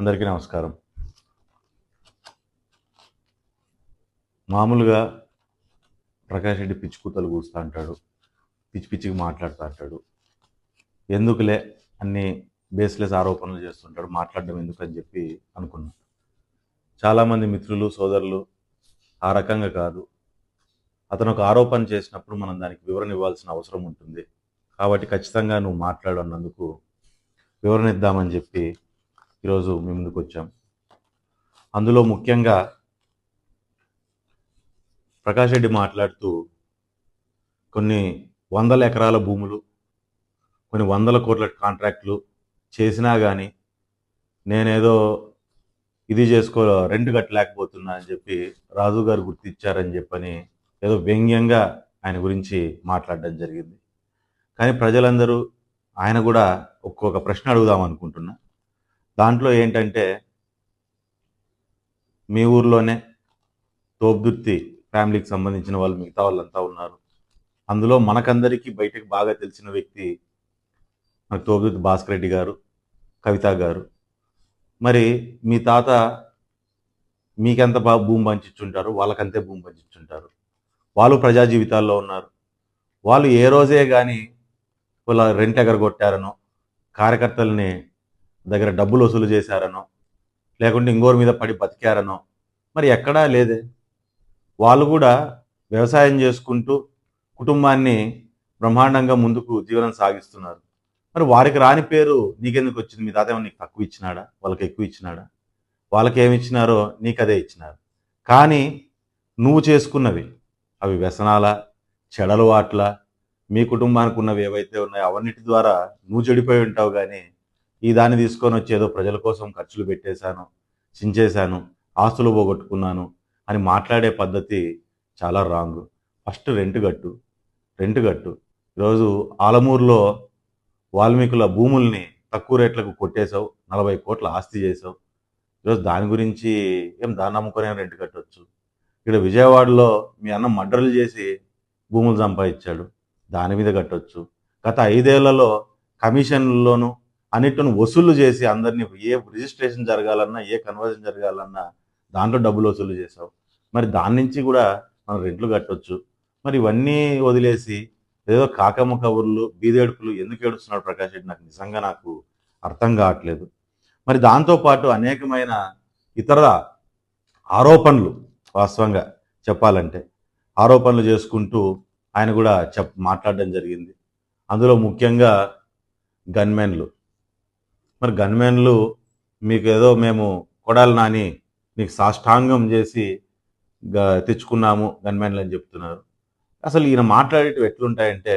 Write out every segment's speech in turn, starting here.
అందరికీ నమస్కారం. మామూలుగా ప్రకాష్ రెడ్డి పిచ్చి కూతలు కూస్తూ అంటాడు, పిచ్చి పిచ్చిగా మాట్లాడుతూ అంటాడు. ఎందుకులే అన్ని బేస్లెస్ ఆరోపణలు చేస్తుంటాడు, మాట్లాడడం ఎందుకని చెప్పి అనుకున్నాను. చాలామంది మిత్రులు సోదరులు ఆ రకంగా కాదు, అతను ఒక ఆరోపణ చేసినప్పుడు మనం దానికి వివరణ ఇవ్వాల్సిన అవసరం ఉంటుంది. కాబట్టి ఖచ్చితంగా నువ్వు మాట్లాడు అన్నందుకు వివరణ ఇద్దామని చెప్పి ఈరోజు మీ ముందుకు వచ్చాం. అందులో ముఖ్యంగా ప్రకాష్ రెడ్డి మాట్లాడుతూ కొన్ని వందల ఎకరాల భూములు, కొన్ని వందల కోట్ల కాంట్రాక్టులు చేసినా కానీ నేనేదో ఇది రెంట్ కట్టలేకపోతున్నా అని చెప్పి రాజు గారు గుర్తించారని చెప్పని ఏదో వ్యంగ్యంగా ఆయన గురించి మాట్లాడడం జరిగింది. కానీ ప్రజలందరూ ఆయన కూడా ఒక్కొక్క ప్రశ్న అడుగుదాం అనుకుంటున్నా. దాంట్లో ఏంటంటే, మీ ఊర్లోనే తోపుదుర్తి ఫ్యామిలీకి సంబంధించిన వాళ్ళు మిగతా వాళ్ళంతా ఉన్నారు. అందులో మనకందరికీ బయటకు బాగా తెలిసిన వ్యక్తి మనకు తోపుదుర్తి భాస్కర్ రెడ్డి గారు, కవిత గారు. మరి మీ తాత మీకెంత బాగా భూమి పంచిచ్చుంటారు, వాళ్ళకంతే భూమి పంచిచ్చుంటారు. వాళ్ళు ప్రజా జీవితాల్లో ఉన్నారు. వాళ్ళు ఏ రోజే కానీ వాళ్ళ రెంట్ ఎగరగొట్టారనో, కార్యకర్తల్ని దగ్గర డబ్బులు వసూలు చేశారనో, లేకుంటే ఇంకోరి మీద పడి బతికారనో మరి ఎక్కడా లేదే. వాళ్ళు కూడా వ్యవసాయం చేసుకుంటూ కుటుంబాన్ని బ్రహ్మాండంగా ముందుకు జీవనం సాగిస్తున్నారు. మరి వారికి రాని పేరు నీకెందుకు వచ్చింది? మీ తాత ఏమో నీకు తక్కువ ఇచ్చినాడా, వాళ్ళకి ఎక్కువ ఇచ్చినాడా? వాళ్ళకి ఏమి ఇచ్చినారో నీకు అదే ఇచ్చినారు. కానీ నువ్వు చేసుకున్నవి అవి వ్యసనాల, చెడలవాట్ల, మీ కుటుంబానికి ఉన్నవి ఏవైతే ఉన్నాయో అవన్నిటి ద్వారా నువ్వు చెడిపోయి ఉంటావు. కానీ ఈ దాన్ని తీసుకొని వచ్చి ఏదో ప్రజల కోసం ఖర్చులు పెట్టేశాను, చించేశాను, ఆస్తులు పోగొట్టుకున్నాను అని మాట్లాడే పద్ధతి చాలా రాంగ్. ఫస్ట్ రెంట్ కట్టు. ఈరోజు ఆలమూరులో వాల్మీకుల భూముల్ని తక్కువ రేట్లకు కొట్టేశావు, 40 కోట్ల ఆస్తి చేసావు. ఈరోజు దాని గురించి దాన్ని నమ్ముకొని రెంట్ కట్టవచ్చు. ఇక్కడ విజయవాడలో మీ అన్న మర్డర్లు చేసి భూములు సంపాదించాడు, దాని మీద కట్టవచ్చు. గత 5 ఏళ్లలో కమిషన్లోనూ అన్నిటిని వసూలు చేసి అందరినీ ఏ రిజిస్ట్రేషన్ జరగాలన్నా, ఏ కన్వర్జన్ జరగాలన్నా దాంట్లో డబ్బులు వసూలు చేసావు. మరి దాని నుంచి కూడా మనం రెంట్లు కట్టవచ్చు. మరి ఇవన్నీ వదిలేసి ఏదో కాకమ్మ కబుర్లు, బీదేడుపులు ఎందుకు ఏడుస్తున్నాడు ప్రకాష్ రెడ్డి? నాకు అర్థం కావట్లేదు. మరి దాంతోపాటు అనేకమైన ఇతర ఆరోపణలు, వాస్తవంగా చెప్పాలంటే ఆరోపణలు చేసుకుంటూ ఆయన కూడా మాట్లాడడం జరిగింది. అందులో ముఖ్యంగా గన్మెన్లు. మరి గన్మెన్లు మీకు ఏదో మేము కొడాలి నాని నీకు సాష్టాంగం చేసి తెచ్చుకున్నాము గన్మెన్లు అని చెప్తున్నారు. అసలు ఈయన మాట్లాడేటివి ఎట్లుంటాయంటే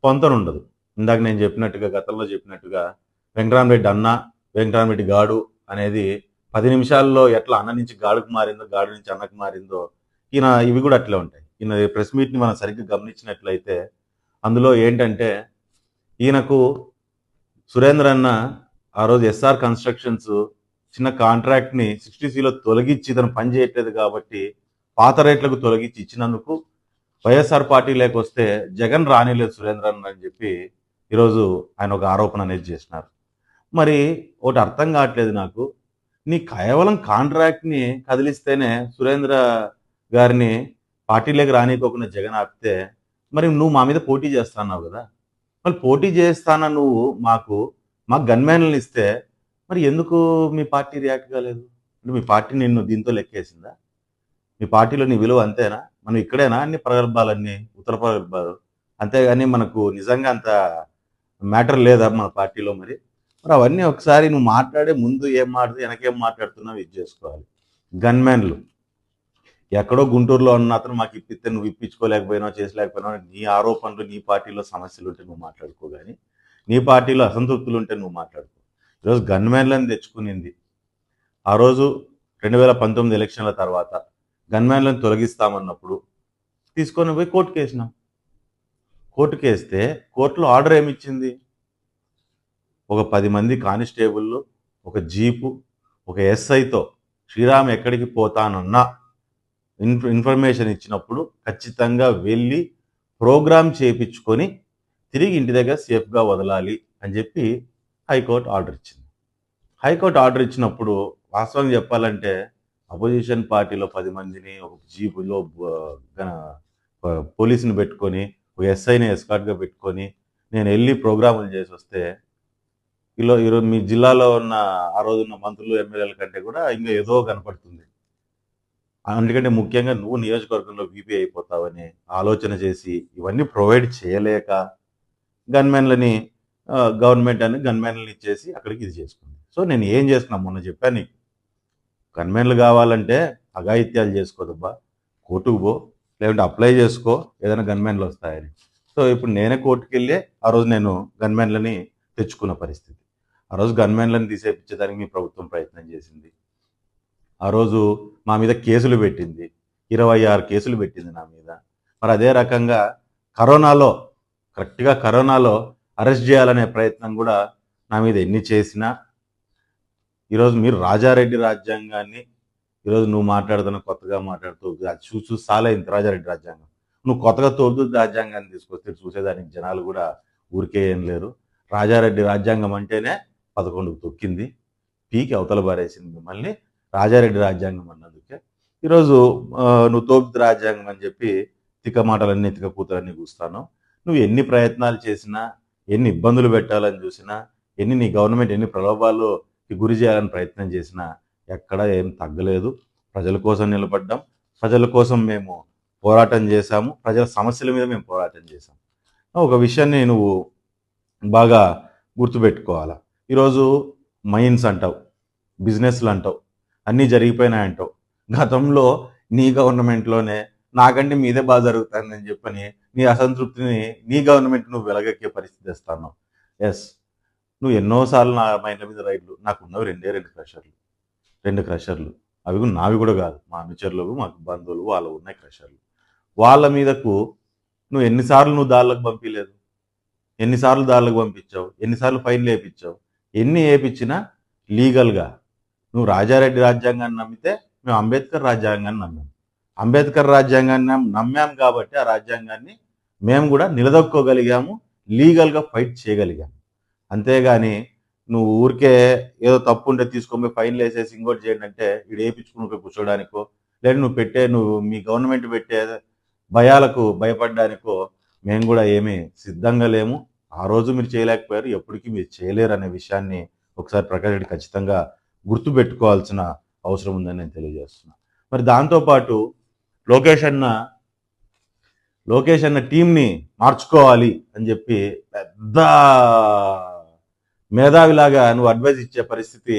పొంతన ఉండదు. ఇందాక నేను చెప్పినట్టుగా, గతంలో చెప్పినట్టుగా వెంకటరామరెడ్డి అన్న, వెంకటరామరెడ్డి గాడు అనేది 10 నిమిషాల్లో ఎట్లా అన్న నుంచి గాడుకు మారిందో, గాడు నుంచి అన్నకు మారిందో ఈయన ఇవి కూడా అట్లే ఉంటాయి. ఈయన ప్రెస్ మీట్ని మనం సరిగ్గా గమనించినట్లయితే అందులో ఏంటంటే, ఈయనకు సురేంద్ర అన్న ఆ రోజు ఎస్ఆర్ కన్స్ట్రక్షన్స్ చిన్న కాంట్రాక్ట్ని 60Cలో తొలగించి ఇతను పని చేయట్లేదు కాబట్టి పాత రేట్లకు తొలగించి ఇచ్చినందుకు వైఎస్ఆర్ పార్టీ లేకొస్తే జగన్ రానిలేదు సురేంద్రన్ అని చెప్పి ఈరోజు ఆయన ఒక ఆరోపణ అనేది చేసినారు. మరి ఒకటి అర్థం కావట్లేదు నాకు, నీ కేవలం కాంట్రాక్ట్ని కదిలిస్తేనే సురేంద్ర గారిని పార్టీలోకి రానికోకుండా జగన్ ఆపితే, మరి నువ్వు మా మీద పోటీ చేస్తున్నావు కదా, మరి పోటీ చేస్తానా నువ్వు మాకు గన్మ్యాన్లను ఇస్తే మరి ఎందుకు మీ పార్టీ రియాక్ట్ కాలేదు? అంటే మీ పార్టీ నిన్ను దీంతో లెక్కేసిందా? మీ పార్టీలో నీ విలువ అంతేనా? మనం ఇక్కడేనా అన్ని ప్రగల్భాలన్నీ, ఉత్తర ప్రగల్భాలు? అంతేగాని మనకు నిజంగా అంత మ్యాటర్ లేదా మన పార్టీలో? మరి అవన్నీ ఒకసారి నువ్వు మాట్లాడే ముందు ఏం వెనకేం మాట్లాడుతున్నావు ఇది చేసుకోవాలి. గన్మ్యాన్లు ఎక్కడో గుంటూరులో ఉన్న అతను మాకు ఇప్పిస్తే నువ్వు ఇప్పించుకోలేకపోయినావు, చేసలేకపోయినావు, నీ ఆరోపణలు, నీ పార్టీలో సమస్యలు ఉంటే నువ్వు మాట్లాడుకో, కానీ నీ పార్టీలో అసంతృప్తులు ఉంటే నువ్వు మాట్లాడుకో. ఈరోజు గన్మ్యాన్లను తెచ్చుకునింది ఆ రోజు 2019 ఎలక్షన్ల తర్వాత గన్మ్యాన్లను తొలగిస్తామన్నప్పుడు తీసుకొని పోయి కోర్టుకు వేసినాం. కోర్టుకు వేస్తే కోర్టులో ఆర్డర్ ఏమిచ్చింది? ఒక 10 మంది కానిస్టేబుళ్ళు, ఒక జీపు, ఒక ఎస్ఐతో శ్రీరామ్ ఎక్కడికి పోతానన్నా ఇన్ఫర్మేషన్ ఇచ్చినప్పుడు ఖచ్చితంగా వెళ్ళి ప్రోగ్రామ్ చేయించుకొని తిరిగి ఇంటి దగ్గర సేఫ్గా వదలాలి అని చెప్పి హైకోర్టు ఆర్డర్ ఇచ్చింది. హైకోర్టు ఆర్డర్ ఇచ్చినప్పుడు వాస్తవంగా చెప్పాలంటే అపోజిషన్ పార్టీలో 10 మందిని ఒక జీపులో పోలీసుని పెట్టుకొని, ఒక ఎస్ఐని ఎస్కార్ట్‌గా పెట్టుకొని, నేను ఎళ్లి ప్రోగ్రాములు చేసొస్తే, ఈరోజు మీ జిల్లాలో ఉన్న ఆ రోజున్న మంత్రులు, ఎమ్మెల్యేల కంటే కూడా ఇంకా ఏదో కనపడుతుంది. ఎందుకంటే ముఖ్యంగా నువ్వు నియోజకవర్గంలో వీపీ అయిపోతావని ఆలోచన చేసి, ఇవన్నీ ప్రొవైడ్ చేయలేక గన్‌మెన్‌లని గవర్నమెంట్ అని గన్‌మెన్‌లని ఇచ్చేసి అక్కడికి ఇది చేసుకుంది. సో, నేను ఏం చేస్తున్నా మొన్న చెప్పాను నీకు. గన్‌మెన్‌లు కావాలంటే అఘాయిత్యాలు చేసుకోదబ్బా! కోర్టుకు పో, లేదంటే అప్లై చేసుకో, ఏదైనా గన్‌మెన్‌లు వస్తాయని. సో, ఇప్పుడు నేనే కోర్టుకెళ్ళి ఆ రోజు నేను గన్‌మెన్‌లని తెచ్చుకున్న పరిస్థితి. ఆ రోజు గన్‌మెన్‌లని తీసేపిచ్చేదానికి మీ ప్రభుత్వం ప్రయత్నం చేసింది. ఆ రోజు మా మీద కేసులు పెట్టింది. 26 కేసులు పెట్టింది నా మీద. మరి అదే రకంగా కరోనాలో, కరెక్ట్‌గా కరోనాలో అరెస్ట్ చేయాలనే ప్రయత్నం కూడా నా మీద ఎన్ని చేసినా, ఈరోజు మీరు రాజారెడ్డి రాజ్యాంగాన్ని, ఈరోజు నువ్వు మాట్లాడుతున్న కొత్తగా మాట్లాడుతూ అది చూసి చూసి సాలైంది రాజారెడ్డి రాజ్యాంగం. నువ్వు కొత్తగా తోలుతుంది రాజ్యాంగాన్ని తీసుకొస్తే చూసేదానికి జనాలు కూడా ఊరికే ఏం లేరు. రాజారెడ్డి రాజ్యాంగం అంటేనే 11కు తొక్కింది, పీకి అవతల పారేసింది మిమ్మల్ని రాజారెడ్డి రాజ్యాంగం అన్నందుకే. ఈరోజు నువ్వు తోపుది రాజ్యాంగం అని చెప్పి తిక్క మాటలన్నీ తిక్క కూతులన్నీ కూస్తాను. నువ్వు ఎన్ని ప్రయత్నాలు చేసినా, ఎన్ని ఇబ్బందులు పెట్టాలని చూసినా, నీ గవర్నమెంట్ ఎన్ని ప్రలోభాలుకి గురి చేయాలని ప్రయత్నం చేసినా ఎక్కడ ఏం తగ్గలేదు. ప్రజల కోసం నిలబడ్డాం. ప్రజల కోసం మేము పోరాటం చేశాము. ప్రజల సమస్యల మీద మేము పోరాటం చేశాం. ఒక విషయాన్ని నువ్వు బాగా గుర్తుపెట్టుకోవాలా. ఈరోజు మైన్స్ అంటావు, బిజినెస్లు అంటావు, అన్నీ జరిగిపోయినాయంటావు. గతంలో నీ గవర్నమెంట్లోనే నాకంటే మీదే బాగా జరుగుతుందని చెప్పని నీ అసంతృప్తిని నీ గవర్నమెంట్ నువ్వు వెలగెక్కే పరిస్థితి తెస్తాను. ఎస్, నువ్వు ఎన్నోసార్లు మా ఇంటి మీద రైడ్లు, నాకు ఉన్నవి రెండు క్రషర్లు. అవి కూడా నావి కూడా కాదు, మా అనుచరులు, మాకు బంధువులు వాళ్ళు ఉన్నాయి క్రషర్లు. వాళ్ళ మీదకు నువ్వు ఎన్నిసార్లు దాళ్ళకు పంపించలేదు, ఎన్నిసార్లు దాళ్ళకు పంపించావు, ఎన్నిసార్లు ఫైన్లు వేయించావు. ఎన్ని వేయించినా లీగల్గా. నువ్వు రాజారెడ్డి రాజ్యాంగాన్ని నమ్మితే మేము అంబేద్కర్ రాజ్యాంగాన్ని నమ్మాం. అంబేద్కర్ రాజ్యాంగాన్ని నమ్మాం కాబట్టి ఆ రాజ్యాంగాన్ని మేము కూడా నిలదొక్కోగలిగాము, లీగల్గా ఫైట్ చేయగలిగాము. అంతేగాని నువ్వు ఊరికే ఏదో తప్పు ఉంటే తీసుకొని ఫైన్లు వేసేసి ఇంకోటి చేయండి అంటే ఇది వేయించుకుని కూర్చోడానికో, లేదా నువ్వు మీ గవర్నమెంట్ పెట్టే భయాలకు భయపడడానికో మేము కూడా ఏమీ సిద్ధంగా లేము. ఆ రోజు మీరు చేయలేకపోయారు, ఎప్పటికీ మీరు చేయలేరు అనే విషయాన్ని ఒకసారి ప్రకాష్ రెడ్డి ఖచ్చితంగా గుర్తుపెట్టుకోవాల్సిన అవసరం ఉందని నేను తెలియజేస్తున్నా. మరి దాంతోపాటు లోకేష్ అన్న టీంని మార్చుకోవాలి అని చెప్పి పెద్ద మేధావిలాగా నువ్వు అడ్వైజ్ ఇచ్చే పరిస్థితి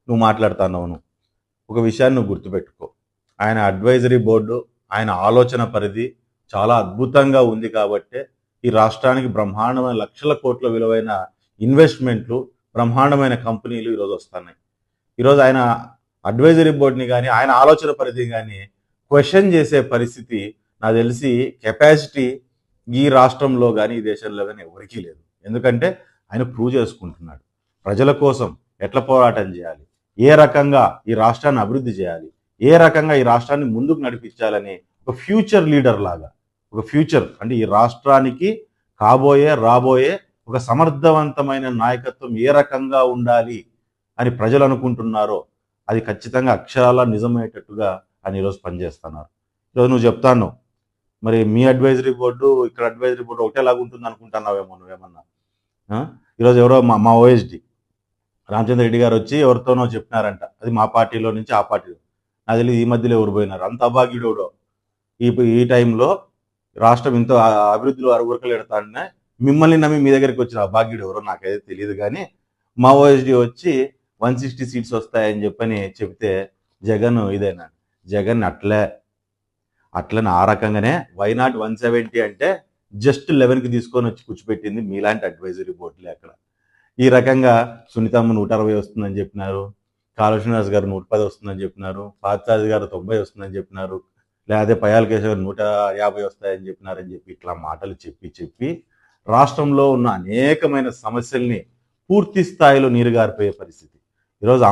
నువ్వు మాట్లాడుతున్నావు. ఒక విషయాన్ని నువ్వు గుర్తుపెట్టుకో, ఆయన అడ్వైజరీ బోర్డు, ఆయన ఆలోచన పరిధి చాలా అద్భుతంగా ఉంది కాబట్టే ఈ రాష్ట్రానికి బ్రహ్మాండమైన లక్షల కోట్ల విలువైన ఇన్వెస్ట్మెంట్లు, బ్రహ్మాండమైన కంపెనీలు ఈరోజు వస్తున్నాయి. ఈరోజు ఆయన అడ్వైజరీ బోర్డుని కానీ ఆయన ఆలోచన పరిధి కానీ క్వశ్చన్ చేసే పరిస్థితి నాకు తెలిసి కెపాసిటీ ఈ రాష్ట్రంలో కానీ ఈ దేశంలో కానీ ఎవరికీ లేదు. ఎందుకంటే ఆయన ప్రూవ్ చేసుకుంటున్నాడు ప్రజల కోసం ఎట్లా పోరాటం చేయాలి, ఏ రకంగా ఈ రాష్ట్రాన్ని అభివృద్ధి చేయాలి, ఏ రకంగా ఈ రాష్ట్రాన్ని ముందుకు నడిపించాలని ఒక ఫ్యూచర్ లీడర్ లాగా, ఒక ఫ్యూచర్ అంటే ఈ రాష్ట్రానికి రాబోయే ఒక సమర్థవంతమైన నాయకత్వం ఏ రకంగా ఉండాలి అని ప్రజలు అనుకుంటున్నారో అది ఖచ్చితంగా అక్షరాల నిజమయ్యేటట్టుగా ఆయన ఈరోజు పనిచేస్తున్నారు. ఈరోజు నువ్వు చెప్తాను, మరి మీ అడ్వైజరీ బోర్డు ఇక్కడ అడ్వైజరీ బోర్డు ఒకటేలాగా ఉంటుంది అనుకుంటున్నావేమో నువ్వేమన్నా. ఈరోజు ఎవరో మా ఓఎస్డి రామచంద్ర రెడ్డి గారు వచ్చి ఎవరితోనో చెప్పినారంట, అది మా పార్టీలో నుంచి ఆ పార్టీలో, నాకు తెలియదు ఈ మధ్యలో ఎవరు పోయినారు. అంత అభాగ్యుడో ఈ టైంలో రాష్ట్రం ఇంత అభివృద్ధిలో అరుగురకలు ఎడతాడనే మిమ్మల్ని నమ్మి మీ దగ్గరికి వచ్చిన అభాగ్యుడు ఎవరో నాకైతే తెలియదు. కానీ మా ఓఎస్డి వచ్చి 160 సీట్స్ వస్తాయని చెప్పని చెప్తే జగన్ అట్లని ఆ రకంగానే వైనాట్ 170 అంటే జస్ట్ 11కి తీసుకొని వచ్చి కూర్చోపెట్టింది మీలాంటి అడ్వైజరీ బోర్డులే అక్కడ. ఈ రకంగా సునీతమ్మ 160 వస్తుందని చెప్పినారు, కాళ శ్రీనివాస్ గారు 110 వస్తుందని చెప్పినారు, పార్థసారథి గారు 90 వస్తుందని చెప్పినారు, లేకపోతే పయాల కేశవ్ గారు 150 వస్తాయని చెప్పినారని చెప్పి ఇట్లా మాటలు చెప్పి రాష్ట్రంలో ఉన్న అనేకమైన సమస్యల్ని పూర్తి స్థాయిలో నీరుగారిపోయే పరిస్థితి. ఈరోజు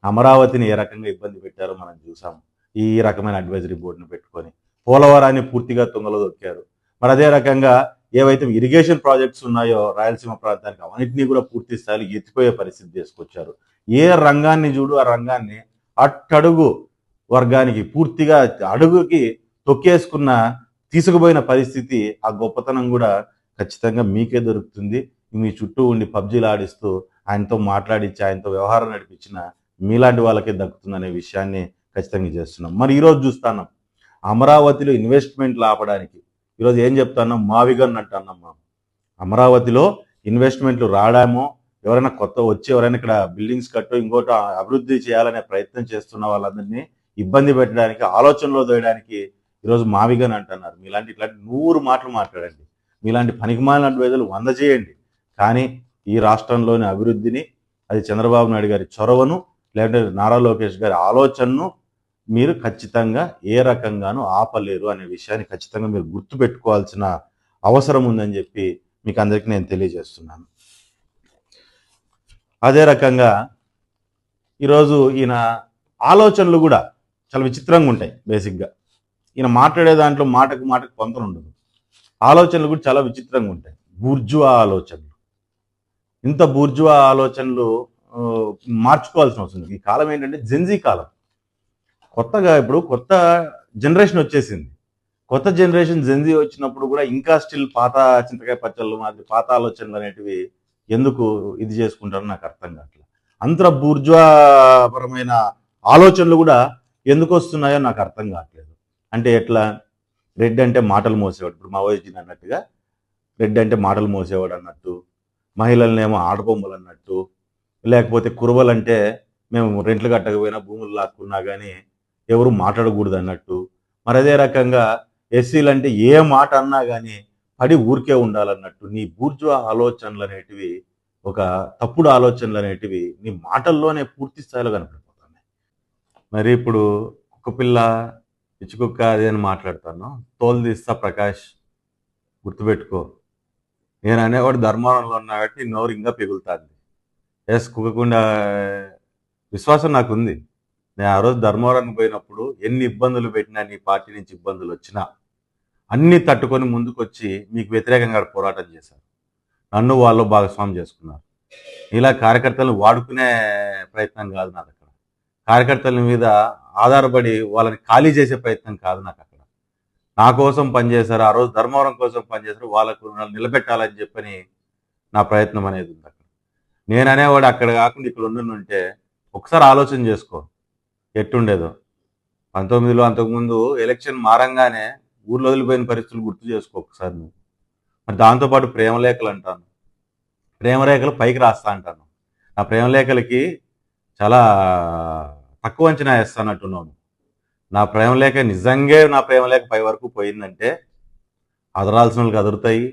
అమరావతిని ఏ రకంగా ఇబ్బంది పెట్టారో మనం చూసాము. ఈ రకమైన అడ్వైజరీ బోర్డును పెట్టుకొని పోలవరాన్ని పూర్తిగా తుంగలో దొక్కారు. మరి అదే రకంగా ఏవైతే ఇరిగేషన్ ప్రాజెక్ట్స్ ఉన్నాయో రాయలసీమ ప్రాంతానికి అవన్నింటినీ కూడా పూర్తి స్థాయిలో ఎత్తిపోయే పరిస్థితి తీసుకొచ్చారు. ఏ రంగాన్ని చూడు ఆ రంగాన్ని అట్టడుగు వర్గానికి పూర్తిగా అడుగుకి తొక్కేసుకున్న తీసుకుపోయిన పరిస్థితి, ఆ గొప్పతనం కూడా ఖచ్చితంగా మీకే దొరుకుతుంది. మీ చుట్టూ ఉండి పబ్జీలు ఆడిస్తూ ఆయనతో మాట్లాడించి ఆయనతో వ్యవహారం నడిపించిన మీలాంటి వాళ్ళకే దక్కుతుందనే విషయాన్ని ఖచ్చితంగా చేస్తున్నాం. మరి ఈరోజు చూస్తున్నాం అమరావతిలో ఇన్వెస్ట్మెంట్లు ఆపడానికి ఈరోజు ఏం చెప్తున్నాం, మావిగన్ అంటున్నాం. అమరావతిలో ఇన్వెస్ట్మెంట్లు రావడమో, ఎవరైనా కొత్త వచ్చి ఎవరైనా ఇక్కడ బిల్డింగ్స్ కట్టు ఇంకోటి అభివృద్ధి చేయాలనే ప్రయత్నం చేస్తున్న వాళ్ళందరినీ ఇబ్బంది పెట్టడానికి, ఆలోచనలో దోయడానికి ఈరోజు మావిగన్ అంటున్నారు. ఇట్లాంటి 100 మాటలు మాట్లాడండి, మీలాంటి పనికిమాలిన వేదలు 100 చేయండి, కానీ ఈ రాష్ట్రంలోని అభివృద్ధిని, అది చంద్రబాబు నాయుడు గారి చొరవను లేదంటే నారా లోకేష్ గారి ఆలోచనను మీరు ఖచ్చితంగా ఏ రకంగానూ ఆపలేరు అనే విషయాన్ని ఖచ్చితంగా మీరు గుర్తుపెట్టుకోవాల్సిన అవసరం ఉందని చెప్పి మీకు అందరికీ నేను తెలియజేస్తున్నాను. అదే రకంగా ఈరోజు ఈయన ఆలోచనలు కూడా చాలా విచిత్రంగా ఉంటాయి. బేసిక్గా ఈయన మాట్లాడే దాంట్లో మాటకు పొంతన ఉండదు. ఆలోచనలు కూడా చాలా విచిత్రంగా ఉంటాయి. బూర్జువా ఆలోచనలు. ఇంత బూర్జువా ఆలోచనలు మార్చుకోవాల్సిన అవసరం ఉంది. ఈ కాలం ఏంటంటే జెన్జీ కాలం. కొత్తగా ఇప్పుడు కొత్త జనరేషన్ వచ్చేసింది. కొత్త జనరేషన్ జెన్జీ వచ్చినప్పుడు కూడా ఇంకా స్టిల్ పాత చింతకాయ పచ్చళ్ళు మాదిరి పాత ఆలోచనలు అనేటివి ఎందుకు ఇది చేసుకుంటారో నాకు అర్థం కావట్లేదు. అంతర బూర్జువా పరమైన ఆలోచనలు కూడా ఎందుకు వస్తున్నాయో నాకు అర్థం కావట్లేదు. అంటే ఎట్లా, రెడ్ అంటే మాటలు మోసేవాడు, ఇప్పుడు మావోజీ అన్నట్టుగా రెడ్ అంటే మాటలు మోసేవాడు అన్నట్టు, మహిళలనేమో ఆడబొమ్మలు అన్నట్టు, లేకపోతే కురవలంటే మేము రెంట్లు కట్టకపోయినా భూములు లాక్కున్నా కానీ ఎవరు మాట్లాడకూడదు అన్నట్టు, మరి అదే రకంగా ఎస్సీలు అంటే ఏ మాట అన్నా కానీ పడి ఊరికే ఉండాలన్నట్టు, నీ బూర్జువా ఆలోచనలు అనేటివి, ఒక తప్పుడు ఆలోచనలు అనేటివి నీ మాటల్లోనే పూర్తి స్థాయిలో కనపడిపోతున్నాయి. మరి ఇప్పుడు కుక్క పిల్ల పిచ్చుకుక్క అది అని మాట్లాడతాను, తోలు తీస్తా ప్రకాష్, గుర్తుపెట్టుకో. నేను అనేవాడు ధర్మవరంలో ఉన్నా కాబట్టి నోరు ఇంకా పెగులుతుంది. ఎస్, కుక్కకుండా విశ్వాసం నాకు ఉంది. నేను ఆ రోజు ధర్మవరానికి పోయినప్పుడు ఎన్ని ఇబ్బందులు పెట్టినా, నీ పార్టీ నుంచి ఇబ్బందులు వచ్చినా అన్నీ తట్టుకొని ముందుకొచ్చి మీకు వ్యతిరేకంగా పోరాటం చేశారు. నన్ను వాళ్ళు భాగస్వామ్యం చేసుకున్నారు. ఇలా కార్యకర్తలను వాడుకునే ప్రయత్నం కాదు నాకు అక్కడ. కార్యకర్తల మీద ఆధారపడి వాళ్ళని ఖాళీ చేసే ప్రయత్నం కాదు నాకు అక్కడ. నా కోసం పనిచేశారు, ఆ రోజు ధర్మవరం కోసం పనిచేశారు, వాళ్ళకు నిలబెట్టాలని చెప్పని నా ప్రయత్నం అనేది ఉంది అక్కడ. నేను అనేవాడు అక్కడ కాకుండా ఇక్కడ ఉంటే ఒకసారి ఆలోచన చేసుకో ఎట్టుండేదో. 19లో అంతకుముందు ఎలక్షన్ మారంగానే ఊర్లో వదిలిపోయిన పరిస్థితులు గుర్తు చేసుకో ఒకసారి నువ్వు. మరి దాంతోపాటు ప్రేమలేఖలు అంటాను, ప్రేమరేఖలు పైకి రాస్తా అంటాను. నా ప్రేమలేఖలకి చాలా తక్కువ అంచనా వేస్తానంటున్నాను. నా ప్రేమలేఖ నిజంగా నా ప్రేమలేఖ పై వరకు పోయిందంటే అదరాల్సిన వాళ్ళకి అదురుతాయి,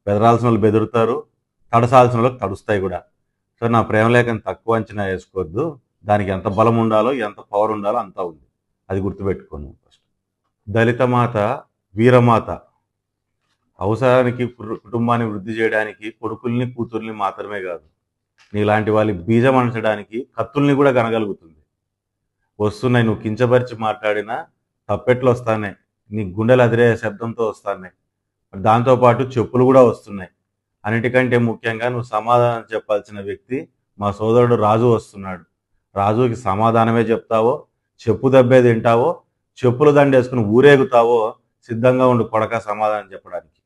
బెదరాల్సిన వాళ్ళు బెదురుతారు, తడసాల్సిన వాళ్ళకి తడుస్తాయి కూడా. సో నా ప్రేమలేఖని తక్కువ అంచనా వేసుకోవద్దు. దానికి ఎంత బలం ఉండాలో, ఎంత పవర్ ఉండాలో అంతా ఉంది. అది గుర్తుపెట్టుకోను. ఫస్ట్ దళిత మాత, వీరమాత, అవసరానికి కుటుంబాన్ని వృద్ధి చేయడానికి కొడుకుల్ని కూతుర్ని మాత్రమే కాదు, నీలాంటి వాళ్ళ బీజం అనచడానికి కత్తుల్ని కూడా కనగలుగుతుంది. వస్తున్నాయి, నువ్వు కించపరిచి మాట్లాడినా తప్పెట్లు వస్తాయి, నీ గుండెలు అదిరే శబ్దంతో వస్తున్నాయి, దాంతోపాటు చెప్పులు కూడా వస్తున్నాయి. అన్నిటికంటే ముఖ్యంగా నువ్వు సమాధానం చెప్పాల్సిన వ్యక్తి మా సోదరుడు రాజు వస్తున్నాడు. రాజుకి సమాధానమే చెప్తావో, చెప్పు దెబ్బే తింటావో, చెప్పులు దండేసుకుని ఊరేగుతావో సిద్ధంగా ఉండు కొడక సమాధానం చెప్పడానికి.